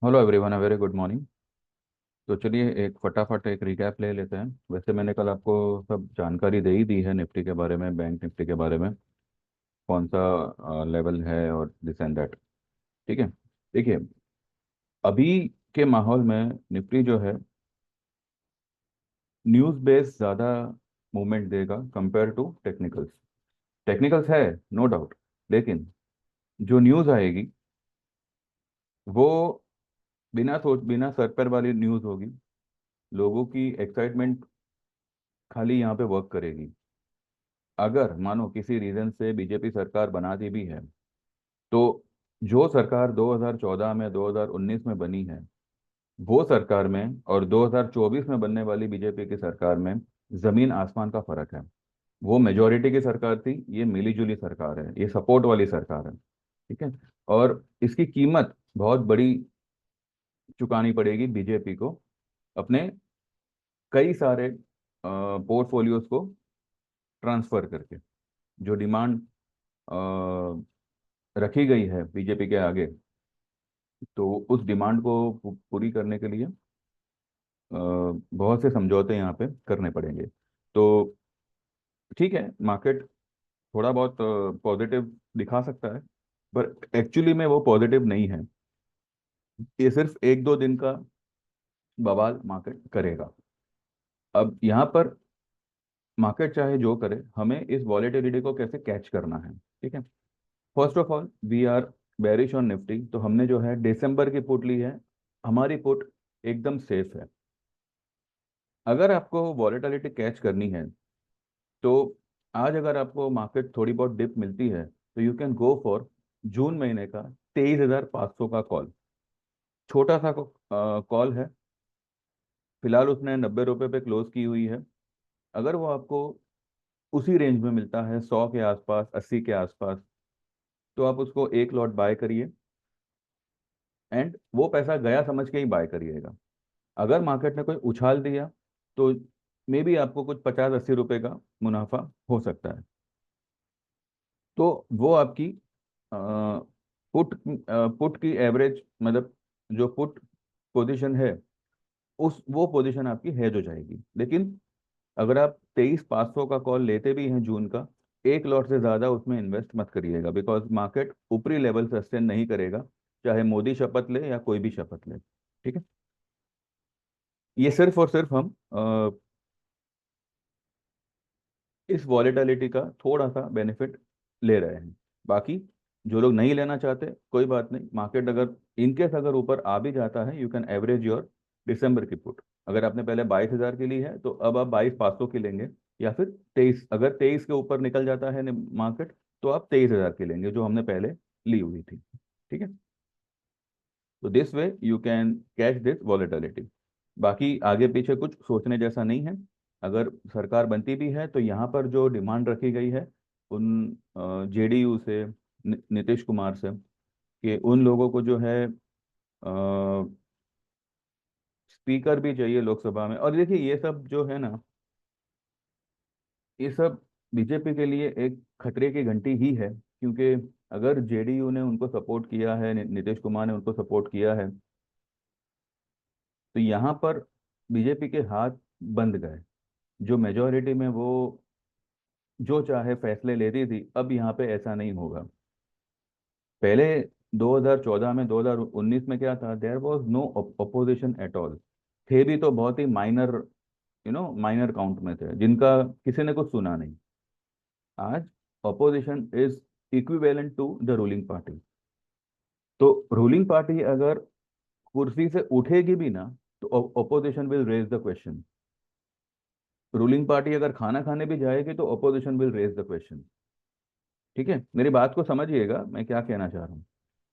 Hello everyone, a very good morning. तो चलिए एक फटाफट एक रिकैप ले लेते हैं। वैसे मैंने कल आपको सब जानकारी दे ही दी है निफ्टी के बारे में, बैंक निफ्टी के बारे में, कौन सा लेवल है और दिस एंड दैट। ठीक है। देखिए, अभी के माहौल में निफ्टी जो है न्यूज़ बेस ज़्यादा मूवमेंट देगा कंपेयर टू टेक्निकल्स। टेक्निकल्स है, नो डाउट, लेकिन जो न्यूज़ आएगी वो बिना सर पैर वाली न्यूज़ होगी। लोगों की एक्साइटमेंट खाली यहाँ पे वर्क करेगी। अगर मानो किसी रीजन से बीजेपी सरकार बनाती भी है, तो जो सरकार 2014 में 2019 में बनी है, वो सरकार में और 2024 में बनने वाली बीजेपी की सरकार में जमीन आसमान का फर्क है। वो मेजोरिटी की सरकार थी, ये मिलीजुली सरकार है, ये सपोर्ट वाली सरकार है। ठीक है। और इसकी कीमत बहुत बड़ी चुकानी पड़ेगी बीजेपी को, अपने कई सारे पोर्टफोलियोज को ट्रांसफर करके। जो डिमांड रखी गई है बीजेपी के आगे, तो उस डिमांड को पूरी करने के लिए बहुत से समझौते यहाँ पे करने पड़ेंगे। तो ठीक है, मार्केट थोड़ा बहुत पॉजिटिव दिखा सकता है, पर एक्चुअली में वो पॉजिटिव नहीं है। ये सिर्फ एक दो दिन का बवाल मार्केट करेगा। अब यहाँ पर मार्केट चाहे जो करे, हमें इस वॉलेटिलिटी को कैसे कैच करना है। ठीक है। First of all, we are bearish on Nifty, तो हमने जो है दिसंबर की पुट ली है। हमारी पुट एकदम सेफ है। अगर आपको वॉलेटिलिटी कैच करनी है, तो आज अगर आपको मार्केट थोड़ी बहुत डिप मिलती है, तो यू कैन गो फॉर जून महीने का 23,500 का कॉल। छोटा सा कॉल है, फिलहाल उसने 90 रुपये पे क्लोज की हुई है। अगर वो आपको उसी रेंज में मिलता है, 100 के आसपास, 80 के आसपास, तो आप उसको एक लॉट बाय करिए। एंड वो पैसा गया समझ के ही बाय करिएगा। अगर मार्केट ने कोई उछाल दिया, तो मे बी आपको कुछ 50-80 रुपए का मुनाफा हो सकता है। तो वो आपकी पुट पुट की एवरेज, मतलब जो पुट पोजीशन है, उस वो पोजीशन आपकी हेज हो जाएगी। लेकिन अगर आप 23,500 का कॉल लेते भी हैं जून का, एक लॉट से ज़्यादा उसमें इन्वेस्ट मत करिएगा, बिकॉज मार्केट ऊपरी लेवल सस्टेन नहीं करेगा, चाहे मोदी शपथ ले या कोई भी शपथ ले। ठीक है। ये सिर्फ और सिर्फ हम इस वॉलेटिलिटी का थोड़ा सा बेनिफिट ले रहे हैं। बाकी जो लोग नहीं लेना चाहते, कोई बात नहीं। मार्केट अगर इनकेस अगर ऊपर आ भी जाता है, यू कैन एवरेज योर दिसंबर की पुट। अगर आपने पहले 22,000 की ली है, तो अब आप 22,500 की लेंगे, या फिर 23। अगर 23 के ऊपर निकल जाता है मार्केट, तो आप 23,000 की लेंगे, जो हमने पहले ली हुई थी। ठीक है। तो this way you can catch this volatility. बाकी आगे पीछे कुछ सोचने जैसा नहीं है। अगर सरकार बनती भी है, तो यहाँ पर जो डिमांड रखी गई है उन जेडीयू से, नीतीश कुमार से, कि उन लोगों को जो है स्पीकर भी चाहिए लोकसभा में। और देखिए, ये सब जो है ना, ये सब बीजेपी के लिए एक खतरे की घंटी ही है, क्योंकि अगर जेडीयू ने उनको सपोर्ट किया है, नीतीश कुमार ने उनको सपोर्ट किया है, तो यहाँ पर बीजेपी के हाथ बंद गए। जो मेजोरिटी में वो जो चाहे फैसले लेती थी, अब यहाँ पे ऐसा नहीं होगा। पहले 2014 में, 2019 में क्या था, there was no opposition at all. थे भी तो बहुत ही माइनर, माइनर काउंट में थे, जिनका किसी ने कुछ सुना नहीं। आज opposition is equivalent to the ruling party. तो रूलिंग पार्टी अगर कुर्सी से उठेगी भी ना, तो opposition will raise the question. Ruling party अगर खाना खाने भी जाएगी, तो opposition will raise the question. ठीक है, मेरी बात को समझिएगा, मैं क्या कहना चाह रहा हूँ।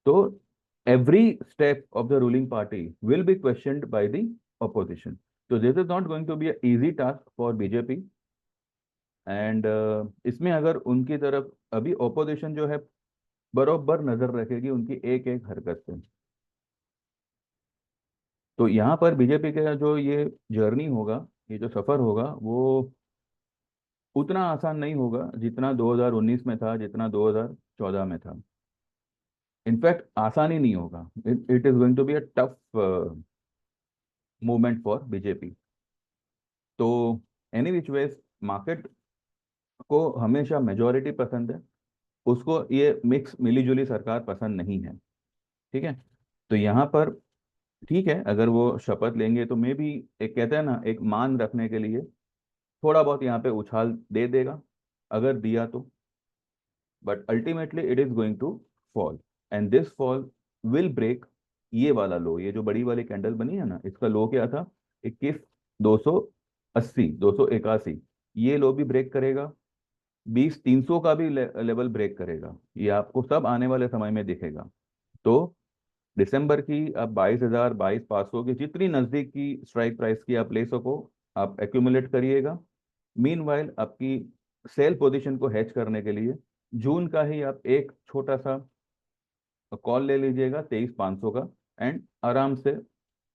तो every step of the ruling party will be questioned by the opposition. तो this is not going to be easy task for BJP. And इसमें अगर उनकी तरफ अभी ऑपोजिशन जो है बरोबर नजर रखेगी उनकी एक एक हरकत पे, तो यहाँ पर बीजेपी का जो ये जर्नी होगा, ये जो सफर होगा, वो उतना आसान नहीं होगा जितना 2019 में था, जितना 2014 में था। इनफैक्ट आसान ही नहीं होगा, it is going to be a tough movement for BJP. तो एनी विच वेज, मार्केट को हमेशा मेजोरिटी पसंद है, उसको ये मिक्स मिली जुली सरकार पसंद नहीं है। ठीक है। तो यहाँ पर ठीक है, अगर वो शपथ लेंगे तो मे भी, एक कहते हैं ना, एक मान रखने के लिए थोड़ा बहुत यहाँ पे उछाल दे देगा, अगर दिया तो। But ultimately it is going to fall, and this fall will break ये वाला लो। ये जो बड़ी वाली कैंडल बनी है ना, इसका लो क्या था? 21,280, 281। ये लो भी ब्रेक करेगा, 20,300 का भी लेवल ब्रेक करेगा। ये आपको सब आने वाले समय में दिखेगा। तो दिसंबर की आप 22,000, 22,500 की जितनी नजदीक की स्ट्राइक प्राइस की आप ले सको, आप एक्यूमुलेट करिएगा। मीनवाइल आपकी सेल पोजीशन को हेज करने के लिए जून का ही आप एक छोटा सा कॉल ले लीजिएगा 23,500 का, एंड आराम से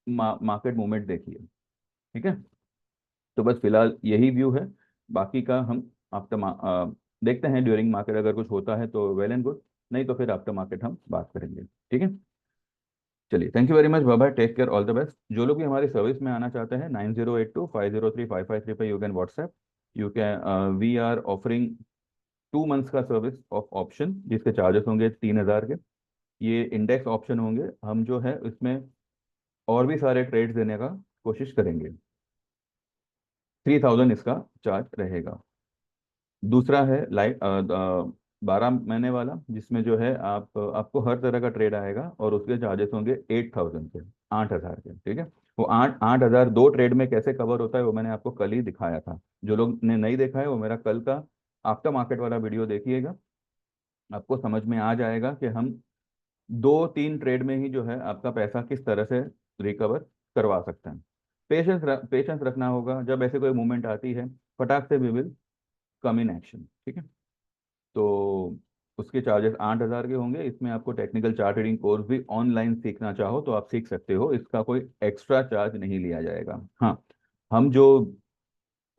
मार्केट मूवमेंट देखिए। ठीक है। तो बस फिलहाल यही व्यू है। बाकी का हम आफ्टर देखते हैं, ड्यूरिंग मार्केट अगर कुछ होता है तो वेल एंड गुड, नहीं तो फिर आफ्टर मार्केट हम बात करेंगे। ठीक है। चलिए, thank you very much, bye bye, take care, all the best. जो लोग भी हमारी सर्विस में आना चाहते हैं, 9082 503 553 पे you can WhatsApp. You can we are offering 2 months का सर्विस ऑफ ऑप्शन, जिसके चार्जेस होंगे 3,000 के। ये इंडेक्स ऑप्शन होंगे, हम जो है इसमें और भी सारे ट्रेड्स देने का कोशिश करेंगे। 3,000 इसका चार्ज रहेगा। दूसरा है लाइव 12 महीने वाला, जिसमें जो है आपको हर तरह का ट्रेड आएगा, और उसके चार्जेस होंगे 8,000 के, 8,000 के। ठीक है। वो 8,000 दो ट्रेड में कैसे कवर होता है वो मैंने आपको कल ही दिखाया था। जो लोग ने नहीं देखा है वो मेरा कल का आफ्टर मार्केट वाला वीडियो देखिएगा, आपको समझ में आ जाएगा कि हम 2-3 ट्रेड में ही जो है आपका पैसा किस तरह से रिकवर करवा सकते हैं। पेशेंस रखना होगा, जब ऐसे कोई मूवमेंट आती है फटाक से we will come in action. ठीक है। तो उसके चार्जेस 8,000 के होंगे। इसमें आपको टेक्निकल चार्ट रीडिंग कोर्स भी ऑनलाइन सीखना चाहो तो आप सीख सकते हो, इसका कोई एक्स्ट्रा चार्ज नहीं लिया जाएगा। हाँ, हम जो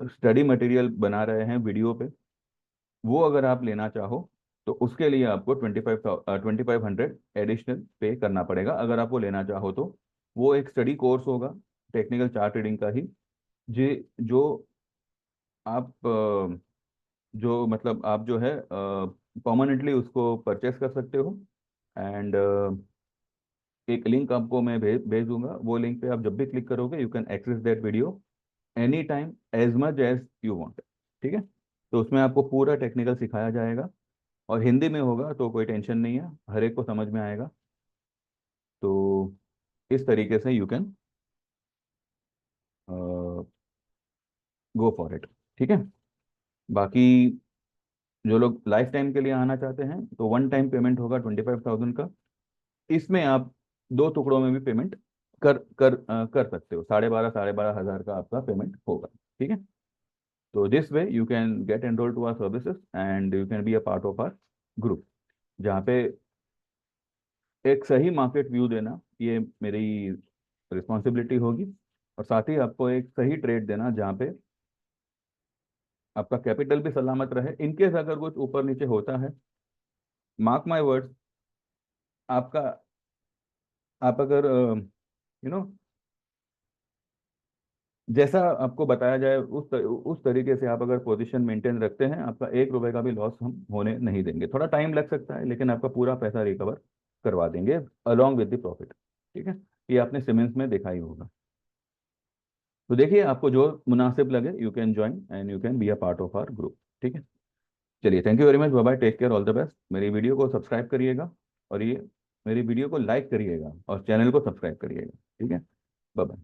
स्टडी मटेरियल बना रहे हैं वीडियो पे, वो अगर आप लेना चाहो तो उसके लिए आपको 2,500 एडिशनल पे करना पड़ेगा, अगर आप वो लेना चाहो तो। वो एक स्टडी कोर्स होगा टेक्निकल चार्ट रीडिंग का ही, जे जो आप जो मतलब आप जो है परमानेंटली उसको परचेस कर सकते हो। एंड एक लिंक आपको मैं भेज दूंगा, वो लिंक पे आप जब भी क्लिक करोगे you can access that video any time as much as you want. ठीक है। तो उसमें आपको पूरा टेक्निकल सिखाया जाएगा, और हिंदी में होगा तो कोई टेंशन नहीं है, हर एक को समझ में आएगा। तो इस तरीके से you can go for it. ठीक है। बाकी जो लोग लाइफ टाइम के लिए आना चाहते हैं तो वन टाइम पेमेंट होगा 25,000 का। इसमें आप दो टुकड़ों में भी पेमेंट कर सकते हो, 12,500 का आपका पेमेंट होगा। ठीक है। तो this way you can get enroll to our services and you can be a part of our group, जहाँ पे एक सही मार्केट व्यू देना ये मेरी रिस्पॉन्सिबिलिटी होगी, और साथ ही आपको एक सही ट्रेड देना जहाँ पे आपका कैपिटल भी सलामत रहे। इनकेस अगर कुछ ऊपर नीचे होता है, मार्क माय वर्ड्स, आपका आप अगर यू नो जैसा आपको बताया जाए उस तरीके से आप अगर पोजीशन मेंटेन रखते हैं, आपका 1 रुपए का भी लॉस हम होने नहीं देंगे। थोड़ा टाइम लग सकता है, लेकिन आपका पूरा पैसा रिकवर करवा देंगे अलोंग विद द प्रॉफिट। ठीक है। ये आपने सीमेंस में देखा ही होगा। तो देखिए, आपको जो मुनासिब लगे you can join and you can be a part of our group. ठीक है। चलिए, thank you very much, bye bye, take care, all the best. मेरी वीडियो को सब्सक्राइब करिएगा, और ये मेरी वीडियो को लाइक करिएगा, और चैनल को सब्सक्राइब करिएगा। ठीक है। Bye bye.